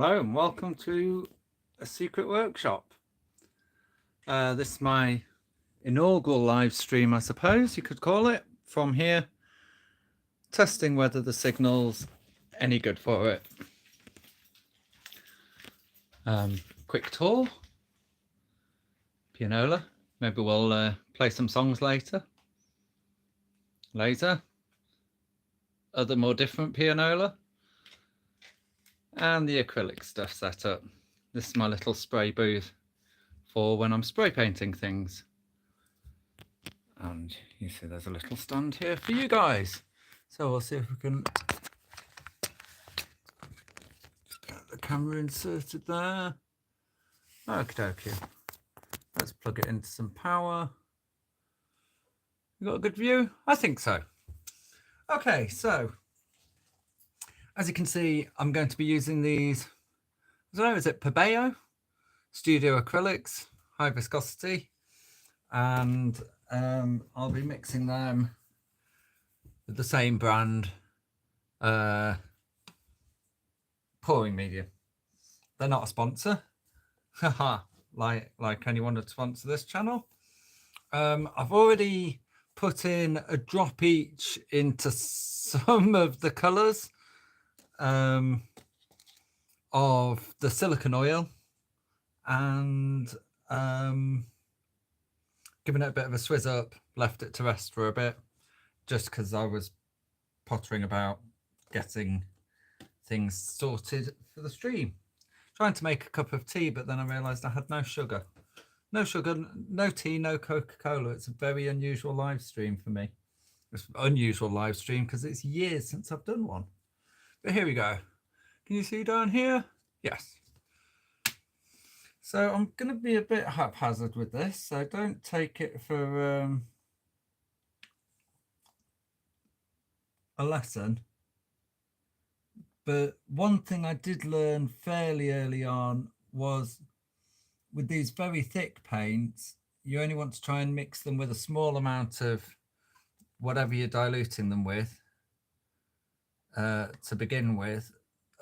Hello and welcome to a secret workshop. This is my inaugural live stream, I suppose you could call it, from here, testing whether the signal's any good for it. Quick tour, pianola, maybe we'll play some songs later, other more different pianola, and the acrylic stuff set up. This is my little spray booth for when I'm spray painting things. And you see there's a little stand here for you guys. So we'll see if we can get the camera inserted there. Okie dokie. Let's plug it into some power. You got a good view? I think so. Okay, so as you can see, I'm going to be using these, I don't know, is it Pabeo? Studio acrylics, high viscosity. And I'll be mixing them with the same brand pouring medium. They're not a sponsor, haha, like anyone would sponsor this channel. I've already put in a drop each into some of the colors of the silicone oil, and given it a bit of a swizz up, left it to rest for a bit, just because I was pottering about getting things sorted for the stream. Trying to make a cup of tea, but then I realised I had no sugar. No sugar, no tea, no Coca-Cola. It's a very unusual live stream for me. It's an unusual live stream because it's years since I've done one. But here we go. Can you see down here? Yes. So I'm going to be a bit haphazard with this, so don't take it for a lesson. But one thing I did learn fairly early on was with these very thick paints, you only want to try and mix them with a small amount of whatever you're diluting them with to begin with.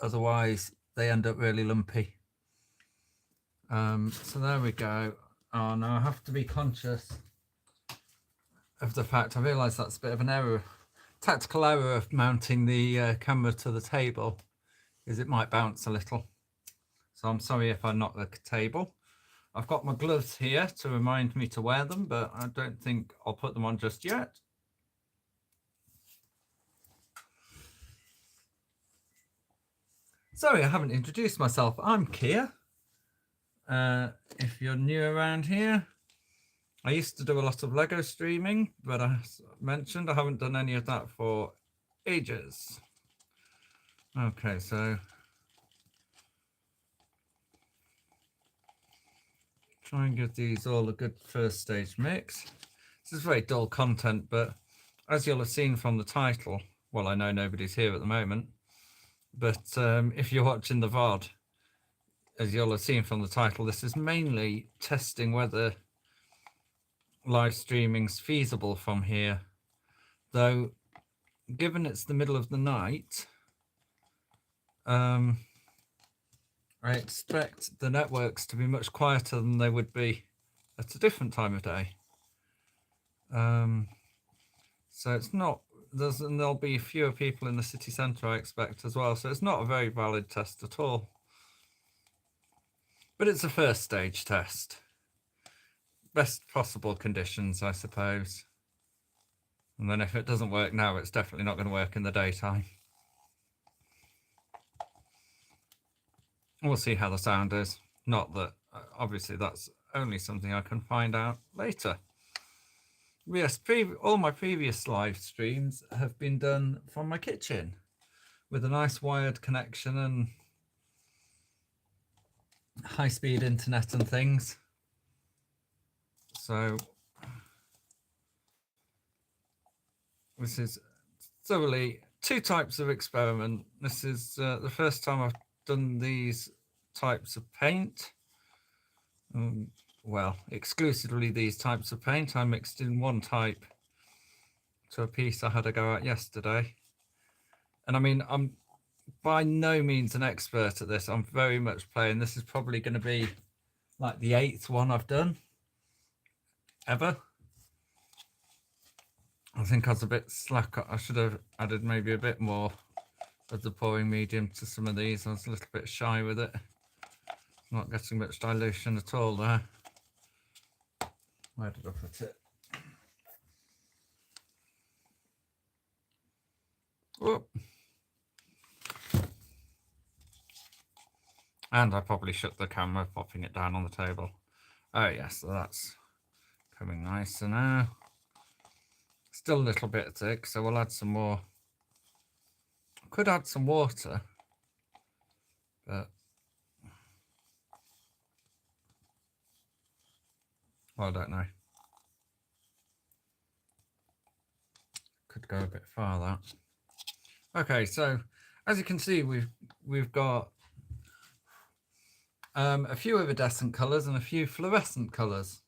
Otherwise, they end up really lumpy. So there we go. Oh no, I have to be conscious of the fact I realise that's a bit of an error, tactical error of mounting the camera to the table, is it might bounce a little. So I'm sorry if I knock the table. I've got my gloves here to remind me to wear them, but I don't think I'll put them on just yet. Sorry, I haven't introduced myself. I'm Keir. If you're new around here, I used to do a lot of Lego streaming, but as mentioned, I haven't done any of that for ages. Okay, so try and give these all a good first stage mix. This is very dull content, but as you'll have seen from the title, well, I know nobody's here at the moment, but if you're watching the VOD, as you'll have seen from the title, this is mainly testing whether live streaming's feasible from here. Though, given it's the middle of the night, I expect the networks to be much quieter than they would be at a different time of day. So it's not, and there'll be fewer people in the city centre, I expect, as well. So it's not a very valid test at all. But it's a first stage test. Best possible conditions, I suppose. And then if it doesn't work now, it's definitely not going to work in the daytime. We'll see how the sound is. Not that, obviously, that's only something I can find out later. Yes, all my previous live streams have been done from my kitchen with a nice wired connection and high-speed internet and things. So this is thoroughly two types of experiment. This is the first time I've done these types of paint. Well, exclusively these types of paint. I mixed in one type to a piece I had to go out yesterday. And I mean, by no means an expert at this. I'm very much playing. This is probably going to be like the 8th one I've done ever. I think I was a bit slack. I should have added maybe a bit more of the pouring medium to some of these. I was a little bit shy with it. Not getting much dilution at all there. Where did I put it? Whoop. And I probably shut the camera, popping it down on the table. Oh yes, so that's coming nicer now. Still a little bit thick, so we'll add some more. Could add some water, but well, I don't know. Could go a bit far that. Okay, so as you can see, we've got a few iridescent colours and a few fluorescent colours.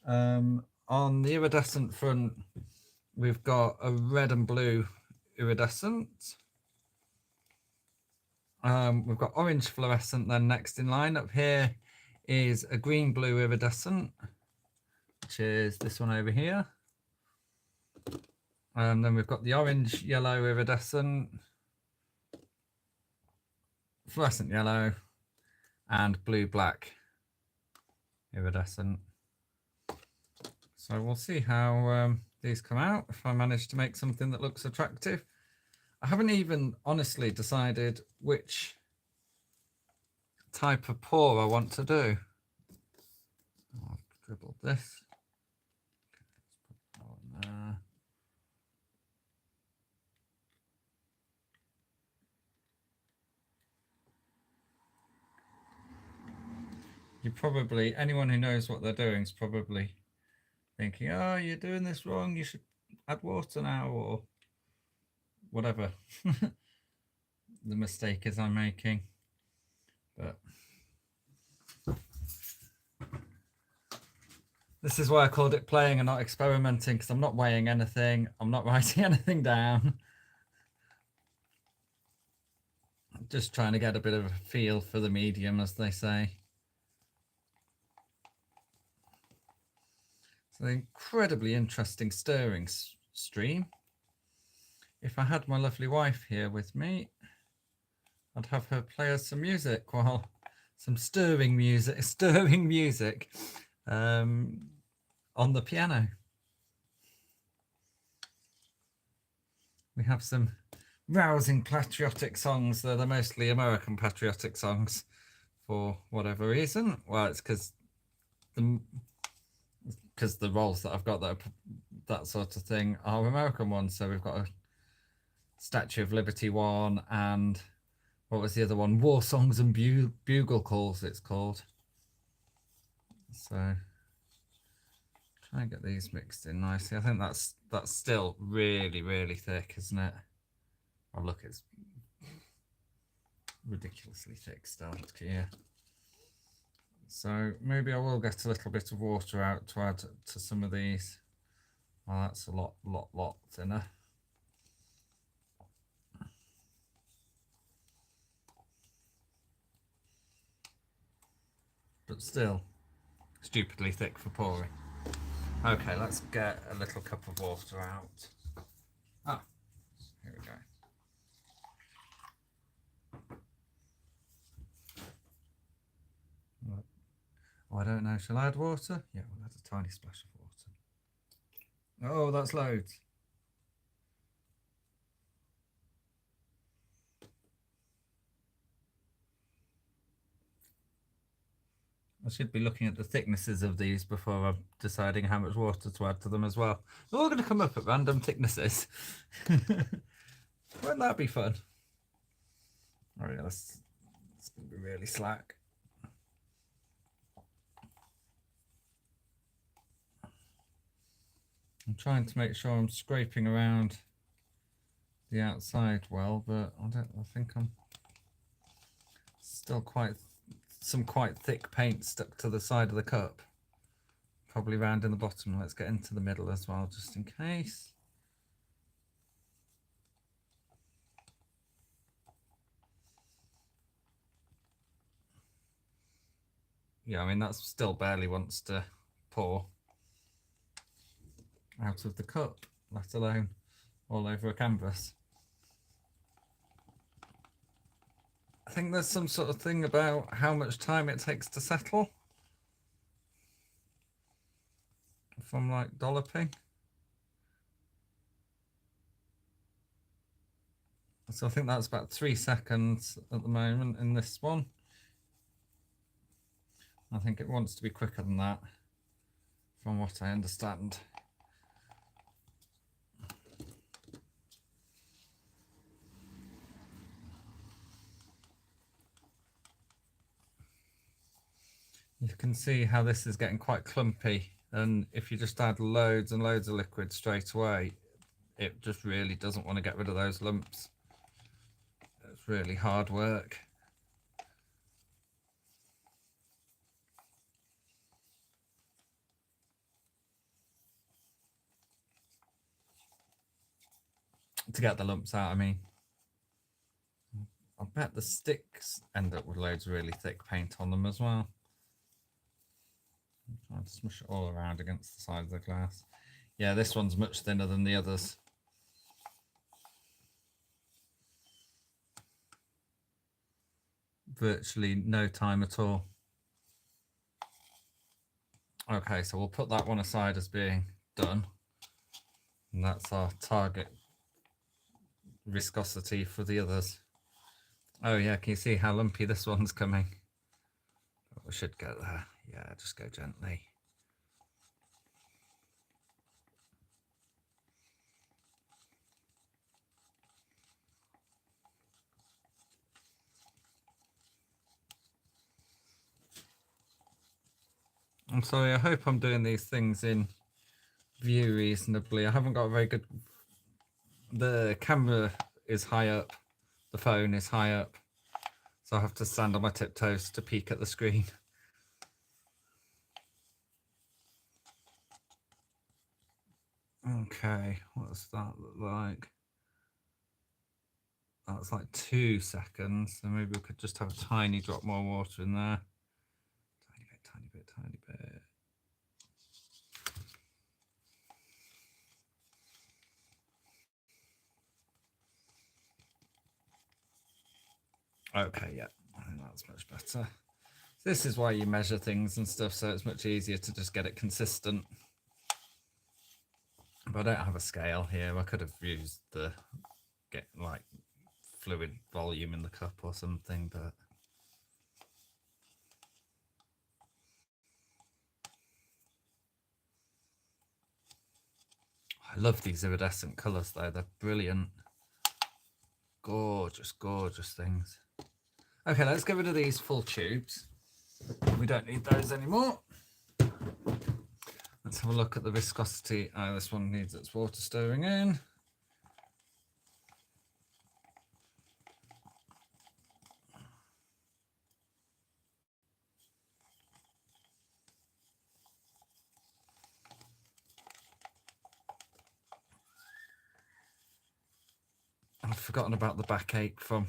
On the iridescent front, we've got a red and blue iridescent. We've got orange fluorescent then next in line. Up here is a green blue iridescent, which is this one over here. And then we've got the orange yellow iridescent, fluorescent yellow, and blue black iridescent. So we'll see how these come out, if I manage to make something that looks attractive. I haven't even honestly decided which type of pour I want to do. I've dribbled this. You probably, anyone who knows what they're doing is probably thinking, oh, you're doing this wrong, you should add water now, or whatever the mistake is I'm making. But this is why I called it playing and not experimenting, because I'm not weighing anything, I'm not writing anything down. I'm just trying to get a bit of a feel for the medium, as they say. It's an incredibly interesting stirring stream. If I had my lovely wife here with me, I'd have her play us some music, while some stirring music on the piano. We have some rousing patriotic songs that are mostly American patriotic songs for whatever reason. Well, it's because the roles that I've got that sort of thing are American ones. So we've got a Statue of Liberty one, and what was the other one? War Songs and Bugle Calls, it's called. So try and get these mixed in nicely. I think that's still really, really thick, isn't it? Oh look, it's ridiculously thick still here. So maybe I will get a little bit of water out to add to some of these. Oh, that's a lot thinner. But still stupidly thick for pouring. Okay, let's get a little cup of water out. Ah, here we go. Oh, I don't know, shall I add water? Yeah, we'll add a tiny splash of water. Oh, that's loads. I should be looking at the thicknesses of these before I'm deciding how much water to add to them as well. They're all going to come up at random thicknesses. Won't that be fun? Oh yeah, it's going to be really slack. I'm trying to make sure I'm scraping around the outside well, but I think I'm still some quite thick paint stuck to the side of the cup. Probably round in the bottom. Let's get into the middle as well, just in case. yeah, I mean, that still barely wants to pour out of the cup, let alone all over a canvas. I think there's some sort of thing about how much time it takes to settle from like dolloping. So I think that's about 3 seconds at the moment in this one. I think it wants to be quicker than that, from what I understand. You can see how this is getting quite clumpy, and if you just add loads and loads of liquid straight away, it just really doesn't want to get rid of those lumps. It's really hard work. To get the lumps out, I mean. I bet the sticks end up with loads of really thick paint on them as well. I'm trying to smush it all around against the side of the glass. Yeah, this one's much thinner than the others. Virtually no time at all. Okay, so we'll put that one aside as being done. And that's our target viscosity for the others. Oh yeah, can you see how lumpy this one's coming? Oh, we should get there. Yeah, just go gently. I'm sorry, I hope I'm doing these things in view reasonably. I haven't got a very good... The camera is high up, the phone is high up, so I have to stand on my tiptoes to peek at the screen. Okay, what does that look like? That's like 2 seconds, so maybe we could just have a tiny drop more water in there. Tiny bit, tiny bit, tiny bit. Okay, yeah, I think that's much better. This is why you measure things and stuff, so it's much easier to just get it consistent. But I don't have a scale here. I could have used the get like fluid volume in the cup or something, but I love these iridescent colours though. They're brilliant. Gorgeous, gorgeous things. Okay, let's get rid of these full tubes. We don't need those anymore. Let's have a look at the viscosity. Oh, this one needs its water stirring in. I've forgotten about the backache from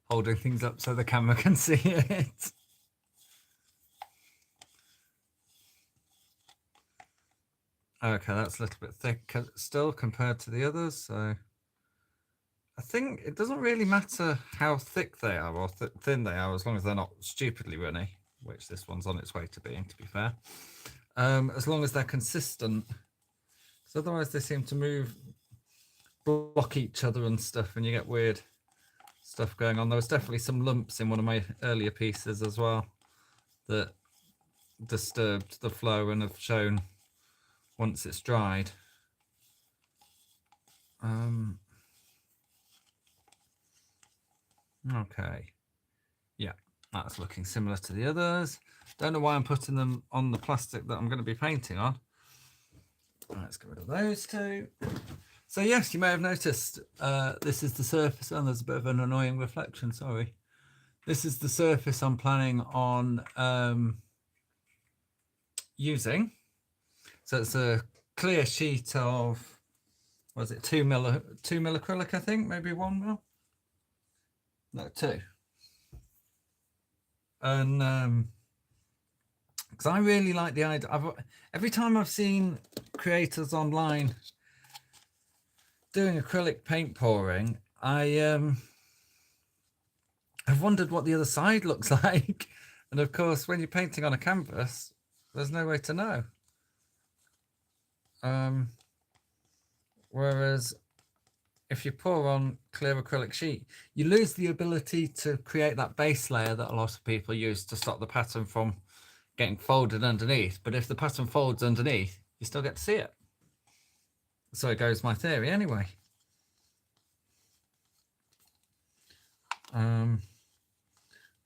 holding things up so the camera can see it. Okay, that's a little bit thick still compared to the others, so I think it doesn't really matter how thick they are or thin they are, as long as they're not stupidly runny, which this one's on its way to being, to be fair. As long as they're consistent, because otherwise they seem to move, block each other and stuff, and you get weird stuff going on. There was definitely some lumps in one of my earlier pieces as well that disturbed the flow and have shown once it's dried. Okay, yeah, that's looking similar to the others. Don't know why I'm putting them on the plastic that I'm going to be painting on. Let's get rid of those two. So yes, you may have noticed this is the surface, and there's a bit of an annoying reflection, sorry. This is the surface I'm planning on using. So it's a clear sheet of, what is it, 2 mil acrylic, I think, maybe 1 mil? No, 2. And because I really like the idea. Every time I've seen creators online doing acrylic paint pouring, I've wondered what the other side looks like. And of course, when you're painting on a canvas, there's no way to know. Whereas if you pour on clear acrylic sheet, you lose the ability to create that base layer that a lot of people use to stop the pattern from getting folded underneath. But if the pattern folds underneath, you still get to see it. So goes my theory anyway.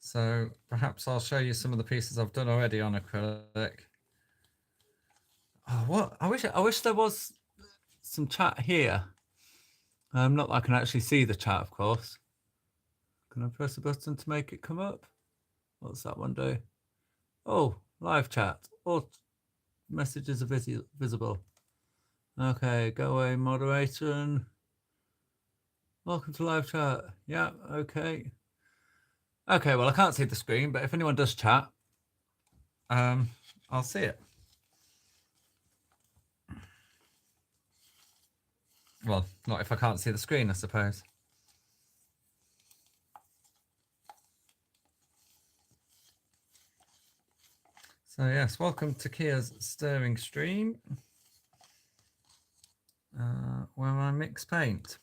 So perhaps I'll show you some of the pieces I've done already on acrylic. Oh, what? I wish there was some chat here. Not that I can actually see the chat, of course. Can I press a button to make it come up? What's that one do? Oh, live chat. All messages are visible. Okay, go away, moderator. And welcome to live chat. Yeah, okay. Okay, well, I can't see the screen, but if anyone does chat, I'll see it. Well, not if I can't see the screen, I suppose. So yes, welcome to Kia's stirring stream, where I mix paint.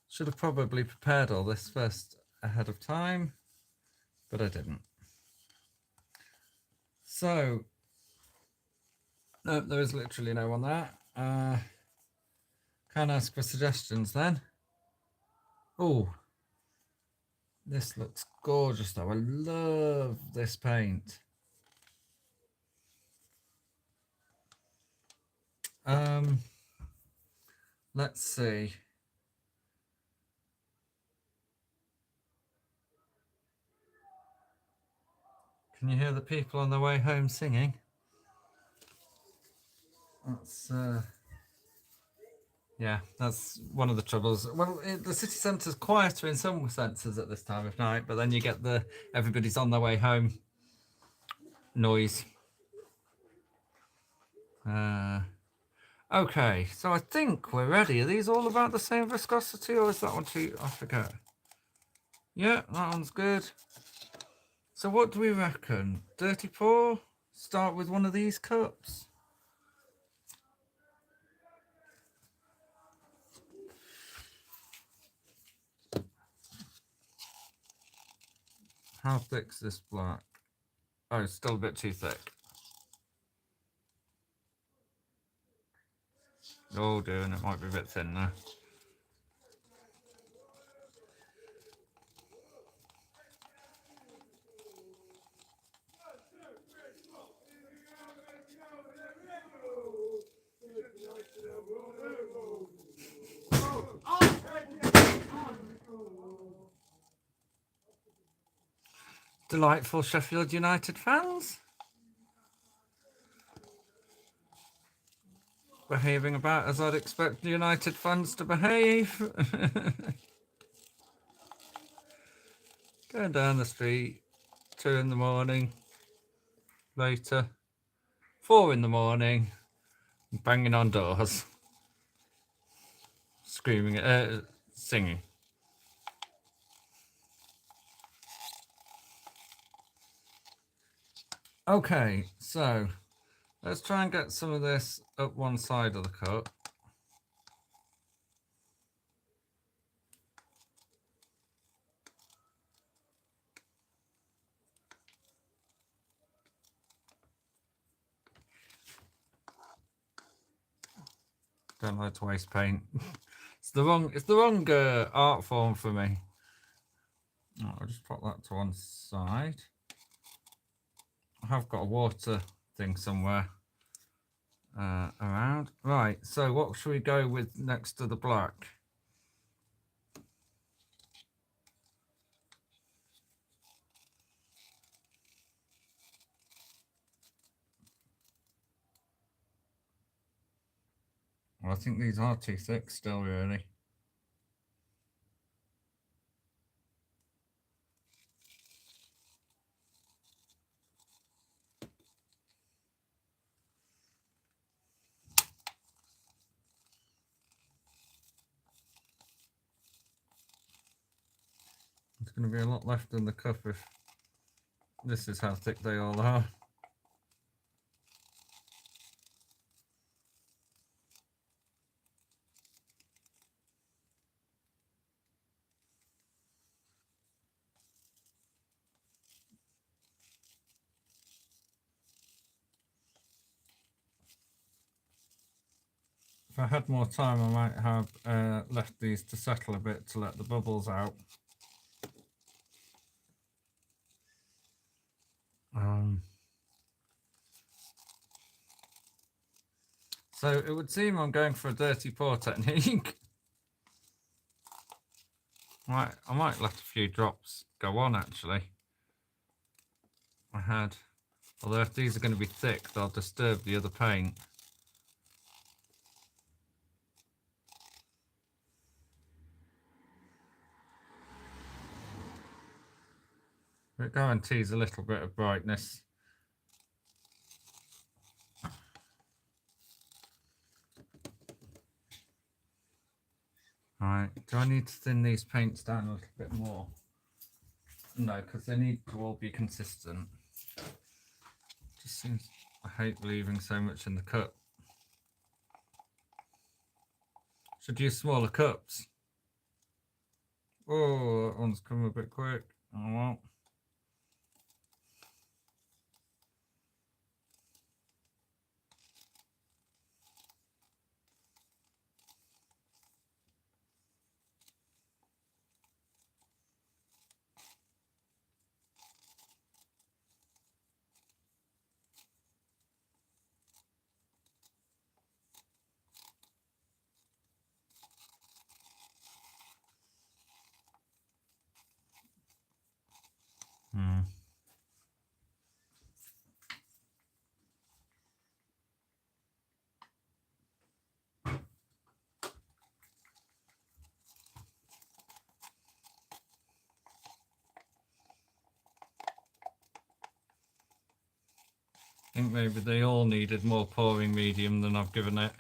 Should have probably prepared all this first ahead of time, but I didn't. So, no, there is literally no one there. Can't ask for suggestions then. Oh, this looks gorgeous though. I love this paint. Let's see. Can you hear the people on their way home singing? That's yeah, that's one of the troubles. Well, the city centre's quieter in some senses at this time of night, but then you get the everybody's on their way home noise. Okay, so I think we're ready. Are these all about the same viscosity, or is that one too? I forget. Yeah, that one's good. So what do we reckon? Dirty pour? Start with one of these cups. How thick's this black? Oh, it's still a bit too thick. Oh dear, and it might be a bit thin now. Delightful Sheffield United fans. Behaving about as I'd expect United fans to behave. Going down the street, 2 in the morning, later, 4 in the morning, banging on doors, screaming, singing. Okay, so let's try and get some of this up one side of the cup. Don't like to waste paint. It's the wrong art form for me. I'll just put that to one side. I have got a water thing somewhere around. Right, so what should we go with next to the black? Well, I think these are too thick still, really. There's going to be a lot left in the cup if this is how thick they all are. If I had more time, I might have left these to settle a bit to let the bubbles out. So it would seem I'm going for a dirty pour technique. I might let a few drops go on actually. Although if these are going to be thick, they'll disturb the other paint. It guarantees a little bit of brightness. Right, do I need to thin these paints down a little bit more? No, because they need to all be consistent. Just seems, I hate leaving so much in the cup. Should use smaller cups. Oh, that one's come a bit quick. Oh well. I think maybe they all needed more pouring medium than I've given it.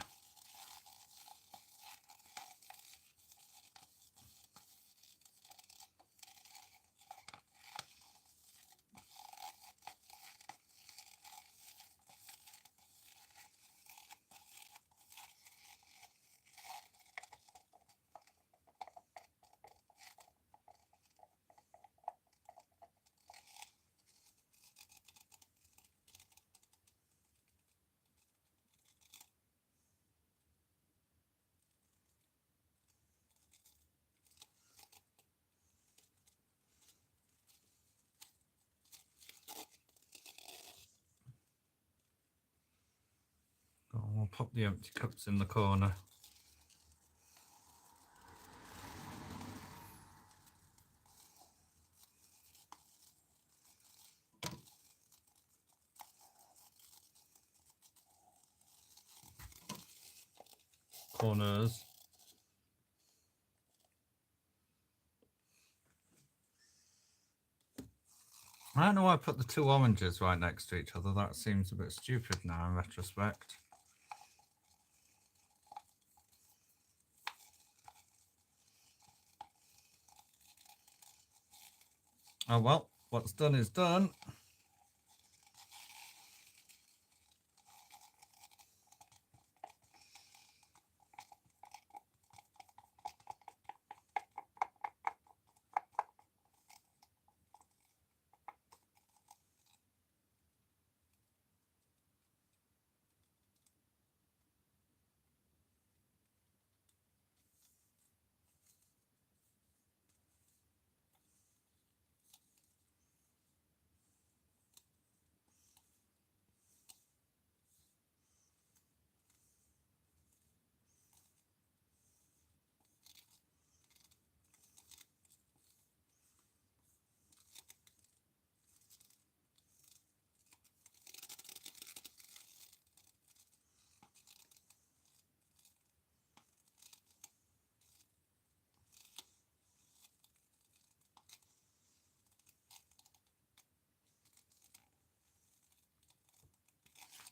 Oh, we'll pop the empty cups in the corner. Corners. I don't know why I put the two oranges right next to each other. That seems a bit stupid now in retrospect. Oh well, what's done is done.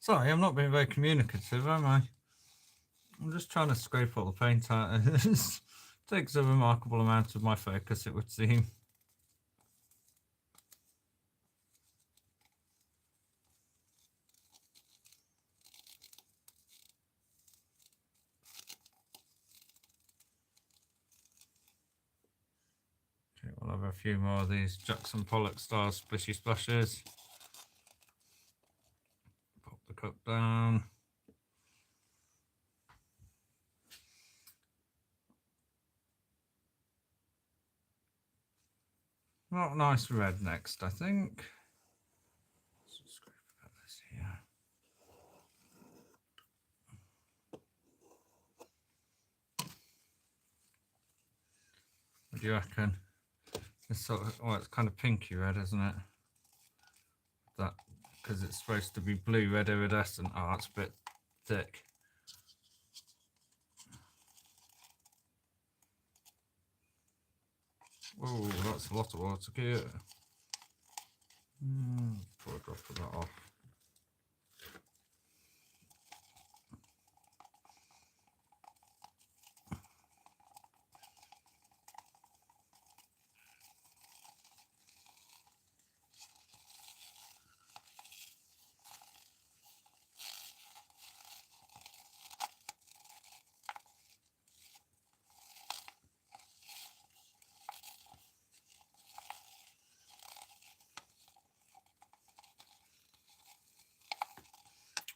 Sorry, I'm not being very communicative, am I? I'm just trying to scrape all the paint out. It takes a remarkable amount of my focus, it would seem. have a few more of these Jackson Pollock style splishy splashes. Pop the cup down. Not nice red next, I think. Let's scrape about this here. What do you reckon? It's sort of, oh, it's kind of pinky red, isn't it? That, because it's supposed to be blue red iridescent. Oh, it's a bit thick. Oh, that's a lot of water here. Pour a drop of that off.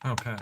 Okay.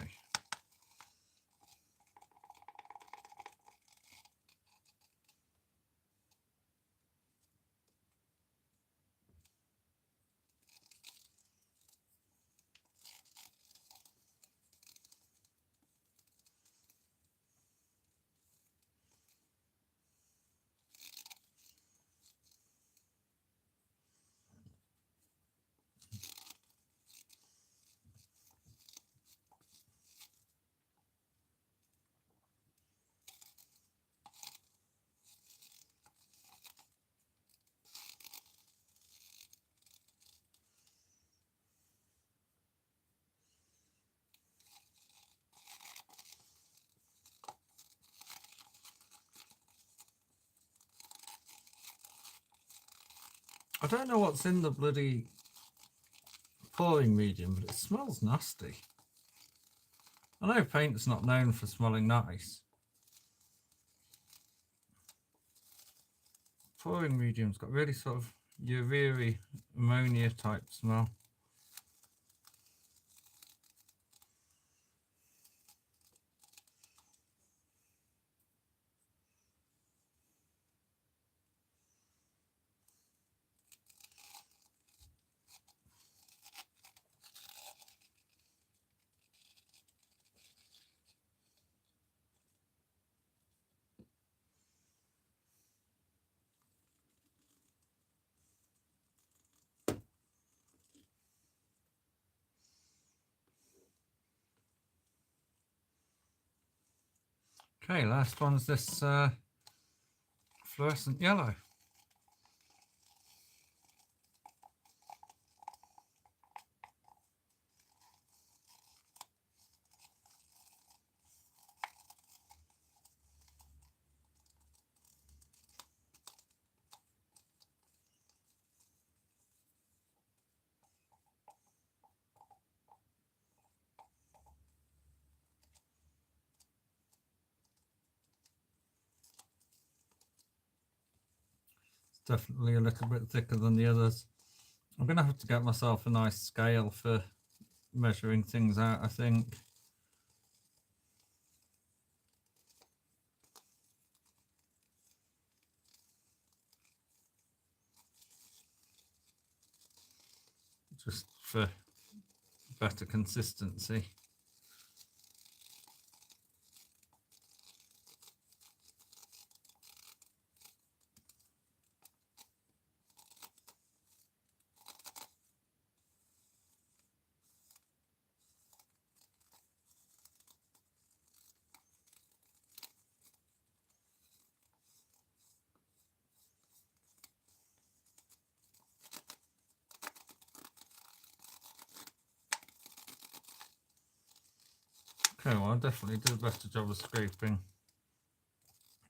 I don't know what's in the bloody pouring medium, but it smells nasty. I know paint's not known for smelling nice. Pouring medium's got really sort of urea ammonia type smell. Okay, last one's this fluorescent yellow. It's definitely a little bit thicker than the others. I'm going to have to get myself a nice scale for measuring things out, I think. Just for better consistency. Okay, well, I'll definitely do a better job of scraping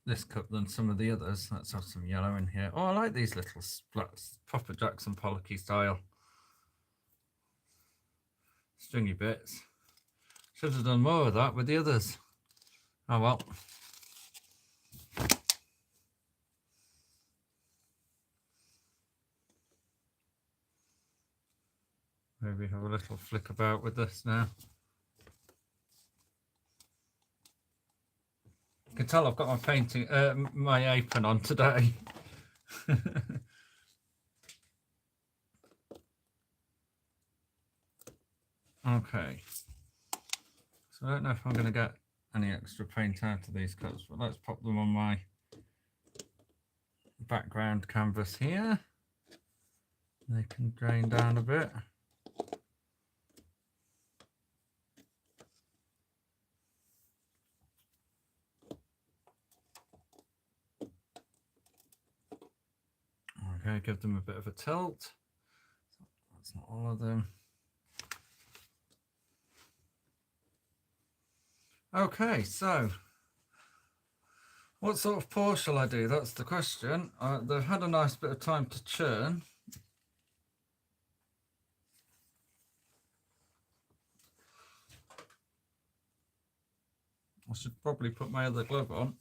this cup than some of the others. Let's have some yellow in here. Oh, I like these little splats, proper Jackson Pollocky style. Stringy bits. Should have done more of that with the others. Oh well. Maybe have a little flick about with this now. You can tell I've got my painting, my apron on today. Okay. So I don't know if I'm going to get any extra paint out of these cups, but let's pop them on my background canvas here. They can drain down a bit. Okay, give them a bit of a tilt. That's not all of them. Okay, so what sort of pour shall I do? That's the question. They've had a nice bit of time to churn. I should probably put my other glove on.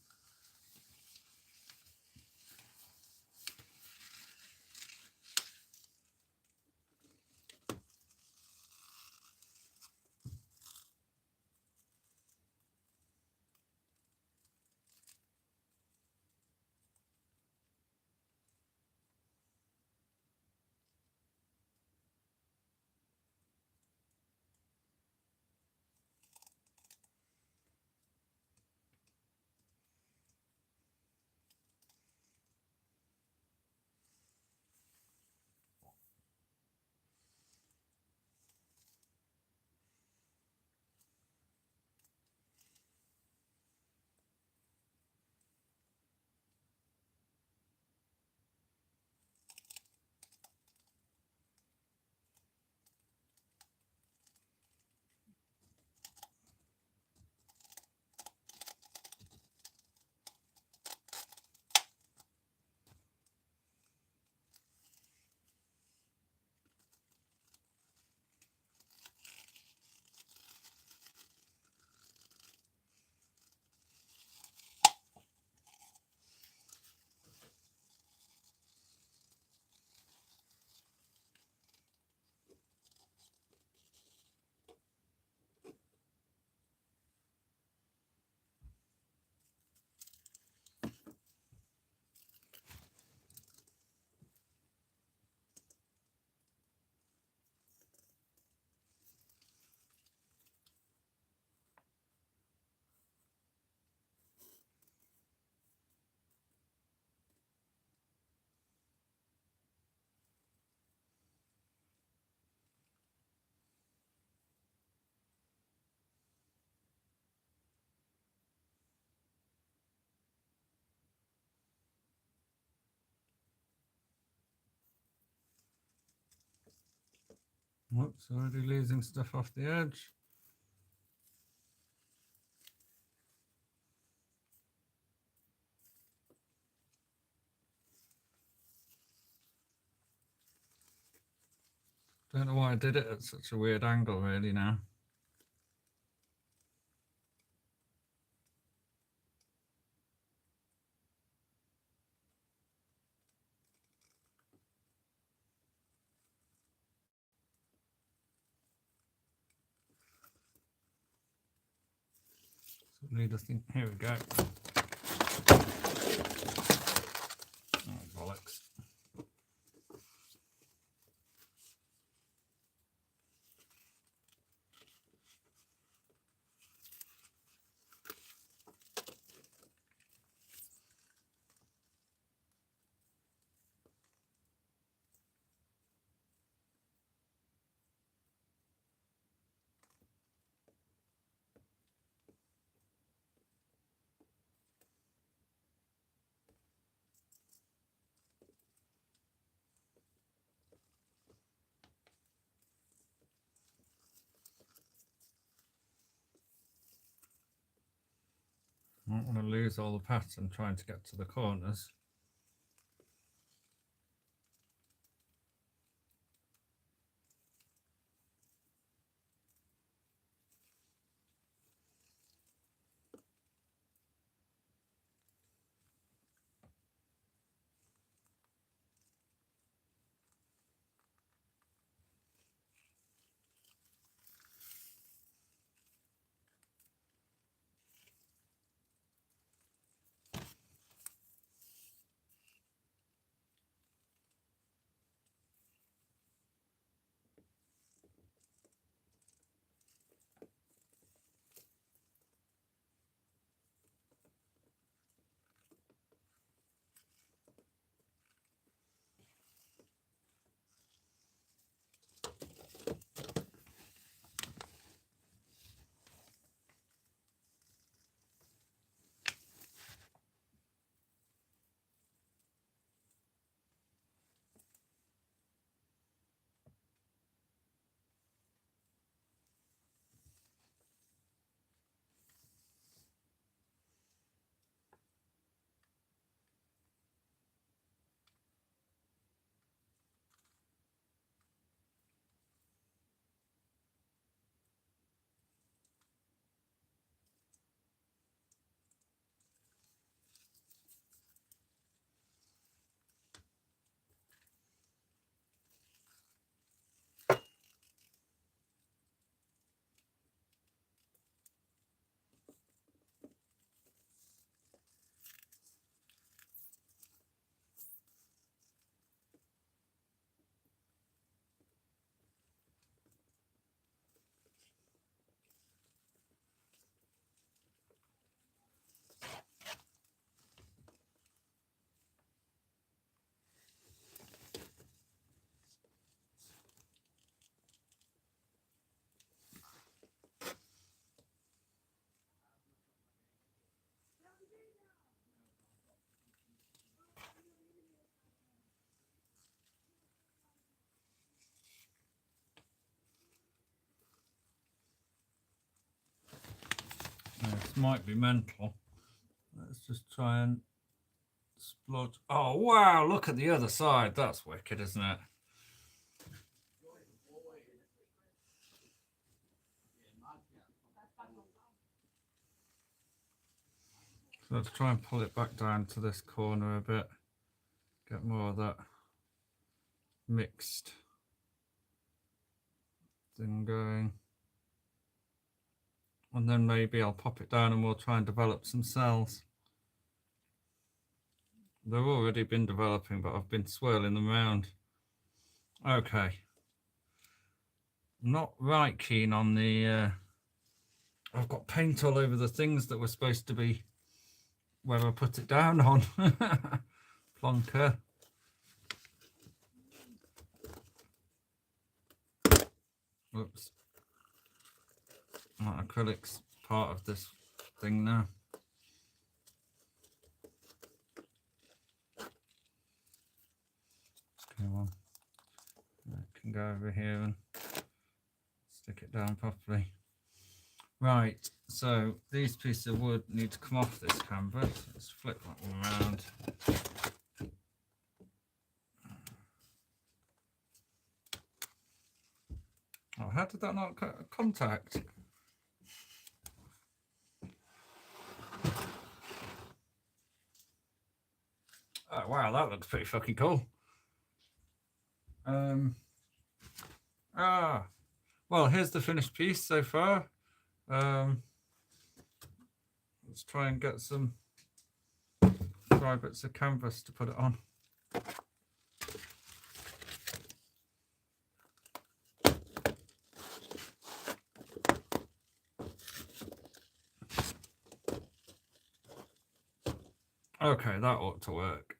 Whoops, already losing stuff off the edge. Don't know why I did it at such a weird angle really now. Need a thing. Here we go. Oh, bollocks. I don't want to lose all the pattern trying to get to the corners. might be mental. Let's just try and splodge. Oh, wow, look at the other side. That's wicked, isn't it? So let's try and pull it back down to this corner a bit. Get more of that mixed thing going. And then maybe I'll pop it down and we'll try and develop some cells. They've already been developing, but I've been swirling them around. Okay. I'm not right keen on the... I've got paint all over the things that were supposed to be where I put it down on. Plonker. Whoops. That acrylic's part of this thing now. Come on. I can go over here and stick it down properly. Right, so these pieces of wood need to come off this canvas. Let's flip that one around. Oh, how did that not contact? Oh, wow, that looks pretty fucking cool. Well, here's the finished piece so far. Let's try and get some dry bits of canvas to put it on. Okay, that ought to work.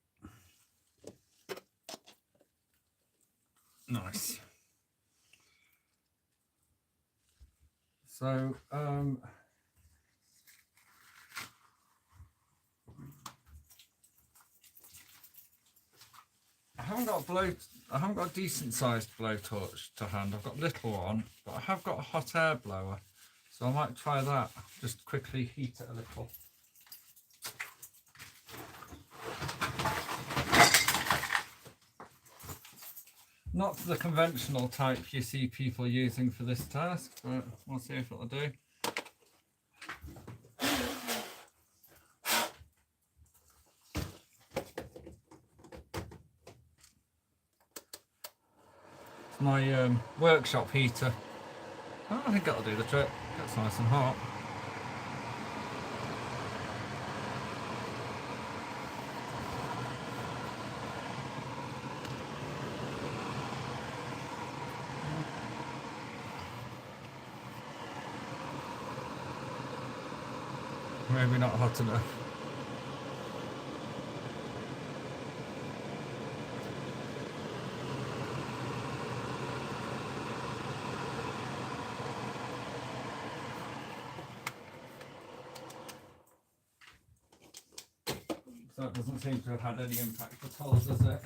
Nice. So, I haven't got a decent sized blowtorch to hand. I've got a little one, but I have got a hot air blower, so I might try that. Just quickly heat it a little. Not the conventional type you see people using for this task, but we'll see if it'll do. My workshop heater. Oh, I think that'll do the trick. That's nice and hot. Maybe not hot enough. So it doesn't seem to have had any impact at all, does it?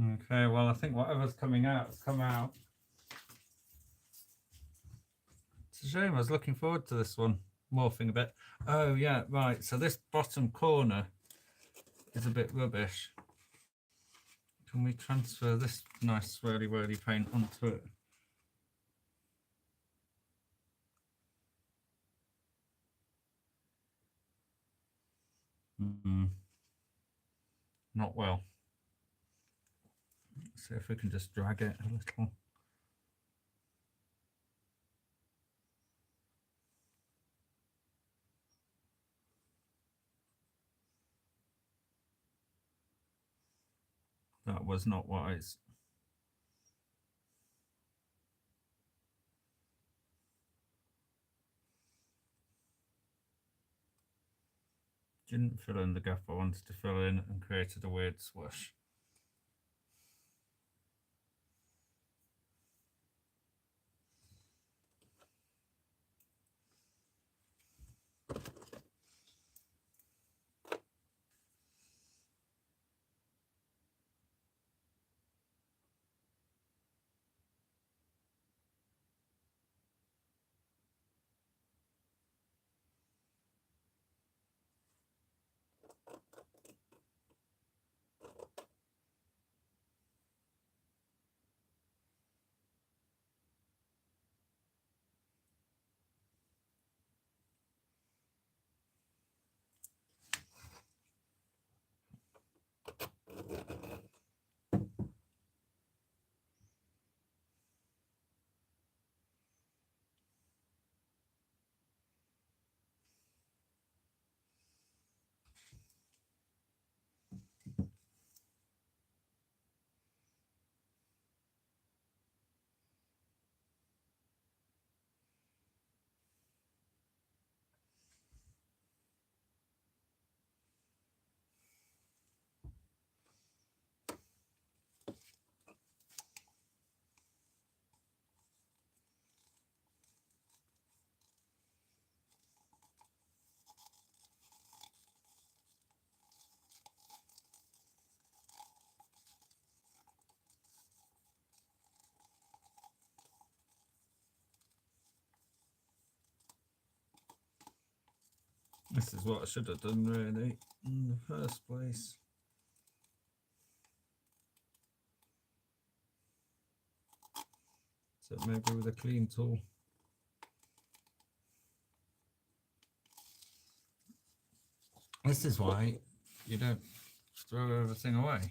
Okay, well, I think whatever's coming out has come out. It's a shame, I was looking forward to this one, morphing a bit. Oh, yeah, right, so this bottom corner is a bit rubbish. Can we transfer this nice swirly whirly paint onto it? Not well. Let's see if we can just drag it a little. That was not wise. Didn't fill in the gap I wanted to fill in and created a weird swoosh. This is what I should have done really in the first place. So maybe with a clean tool. This is why you don't throw everything away.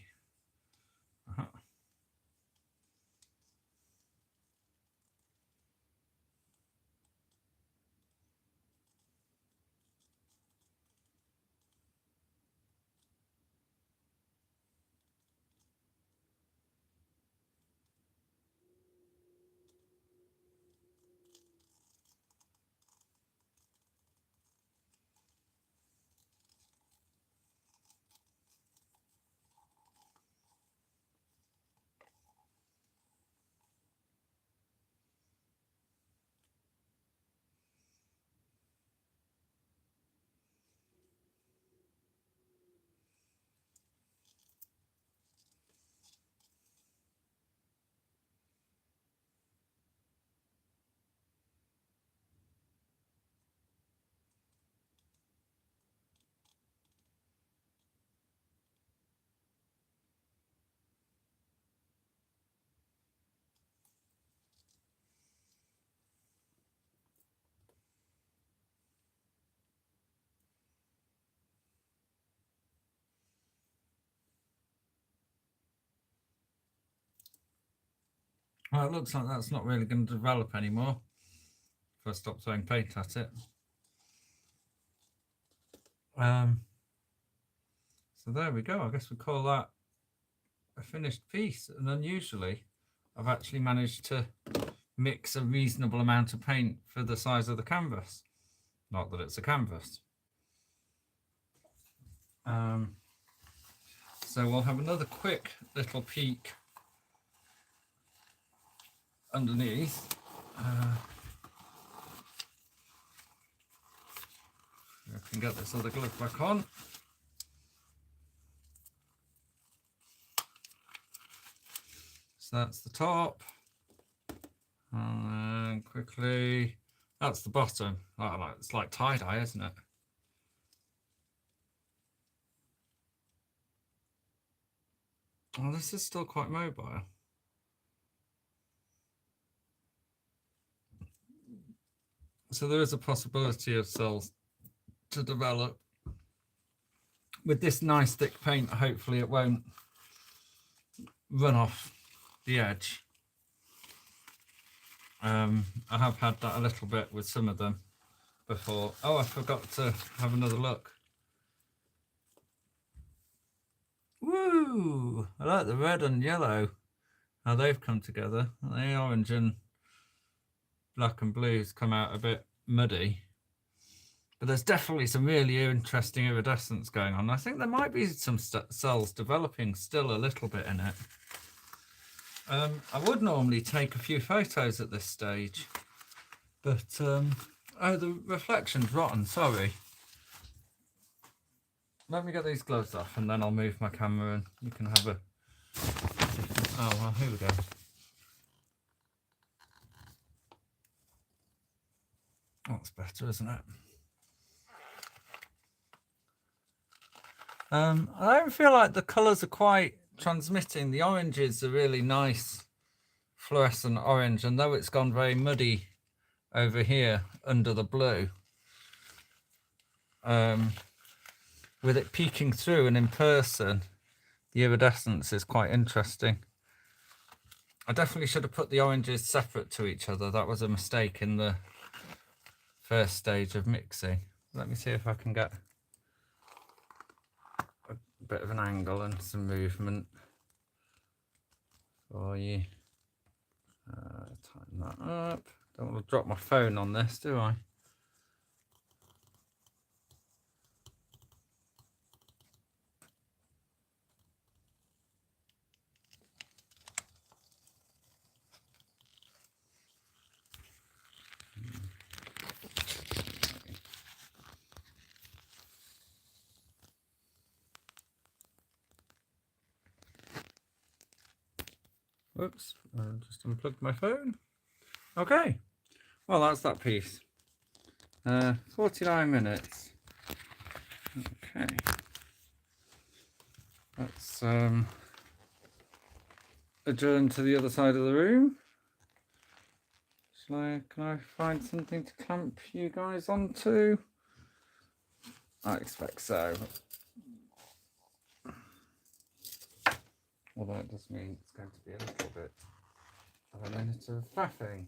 Well, it looks like that's not really going to develop anymore if I stop throwing paint at it. So there we go. I guess we call that a finished piece. And unusually, I've actually managed to mix a reasonable amount of paint for the size of the canvas. Not that it's a canvas. So we'll have another quick little peek underneath. I can get this other glove back on. So that's the top. And then quickly, that's the bottom. Oh, it's like tie-dye, isn't it? Oh, this is still quite mobile. So there is a possibility of cells to develop. With this nice thick paint, hopefully it won't run off the edge. I have had that a little bit with some of them before. Oh, I forgot to have another look. Woo! Ooh, I like the red and yellow, how they've come together. The orange and black and blues come out a bit muddy. But there's definitely some really interesting iridescence going on. I think there might be some cells developing still a little bit in it. I would normally take a few photos at this stage, but oh, the reflection's rotten, sorry. Let me get these gloves off and then I'll move my camera and you can have a... Oh, well, here we go. That's better, isn't it? I don't feel like the colours are quite transmitting. The oranges are really nice fluorescent orange, and though it's gone very muddy over here under the blue, with it peeking through and in person, the iridescence is quite interesting. I definitely should have put the oranges separate to each other. That was a mistake in the first stage of mixing. Let me see if I can get a bit of an angle and some movement for you. Tighten that up. Don't want to drop my phone on this, do I? Whoops, I just unplugged my phone. Okay, well, that's that piece. 49 minutes. Okay. Let's adjourn to the other side of the room. Can I find something to clamp you guys onto? I expect so. Although it does mean it's going to be a little bit of a minute of faffing.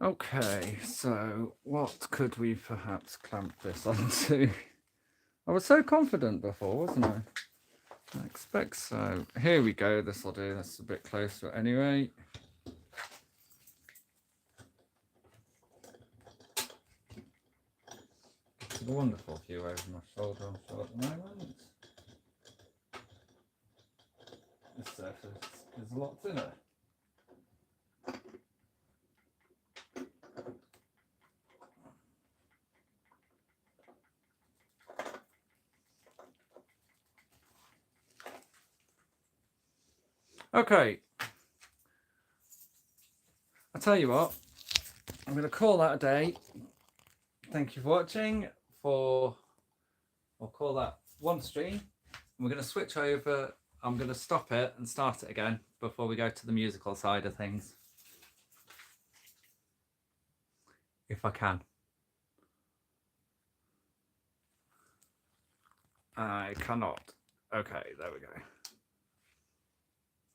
Okay, so what could we perhaps clamp this onto? I was so confident before, wasn't I? I expect so. Here we go, this will do. That's a bit closer anyway. It's a wonderful view over my shoulder, I'm sure, at the moment. This surface is lots in it. Okay, I'll tell you what, I'm going to call that a day. Thank you for watching. I'll call that one stream. We're going to switch over. I'm going to stop it and start it again before we go to the musical side of things. If I can. I cannot. Okay, there we go.